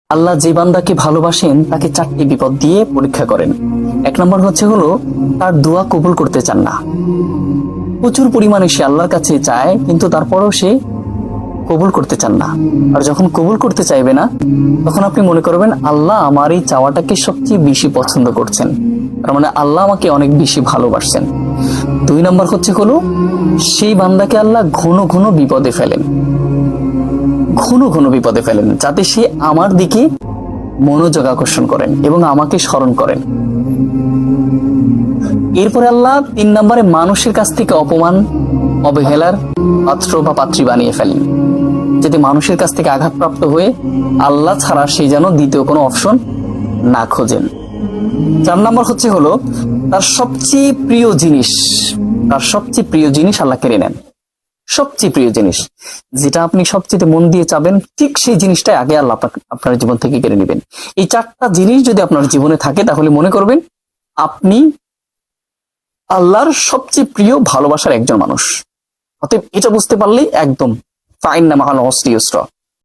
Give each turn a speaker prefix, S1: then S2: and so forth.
S1: আল্লাহ যে বান্দাকে ভালোবাসেন তাকে 4টি বিপদ দিয়ে পরীক্ষা করেন। 1 নম্বর হলো তার দোয়া কবুল করতে চান না। প্রচুর পরিমাণে সে আল্লাহর কাছে চায়, কিন্তু তারপরেও সে কবুল করতে চান না। আর যখন কবুল করতে চাইবে না, তখন আপনি মনে করবেন আল্লাহ আমার এই চাওয়াটাকে সবচেয়ে বেশি পছন্দ করছেন, তার মানে আল্লাহ আমাকে অনেক বেশি ভালোবাসছেন। 2 নম্বর হলো সেই বান্দাকে আল্লাহ ঘন ঘন বিপদে ফেলেন, ঘন ঘন বিপদে ফেলেন, যাতে সে আমার দিকে মনোযোগ আকর্ষণ করেন এবং আমাকে স্মরণ করেন। এরপরে আল্লাহ 3 নম্বরে মানুষের কাছ থেকে অপমান, অবহেলার পাত্র বা পাত্রী বানিয়ে ফেলেন, যাতে মানুষের কাছ থেকে আঘাতপ্রাপ্ত হয়ে আল্লাহ ছাড়া সে যেন দ্বিতীয় কোনো অপশন না খোঁজেন। 4 নম্বর হলো তার সবচেয়ে প্রিয় জিনিস, তার সবচেয়ে প্রিয় জিনিস আল্লাহ কেড়ে নেন। সবচেয়ে প্রিয় জিনিস, যেটা আপনি সবচেয়ে মন দিয়ে চাবেন, ঠিক সেই জিনিসটাই আগে আল্লাহ আপনার জীবন থেকে কেড়ে নেবেন। এই 4টা জিনিস যদি আপনার জীবনে থাকে, তাহলে মনে করবেন আপনি আল্লাহর সবচেয়ে প্রিয় ভালোবাসার একজন মানুষ। অতএব এটা বুঝতে পারলেই একদম ফাইন না মাহাল অস্ট্রিয়স্ট্র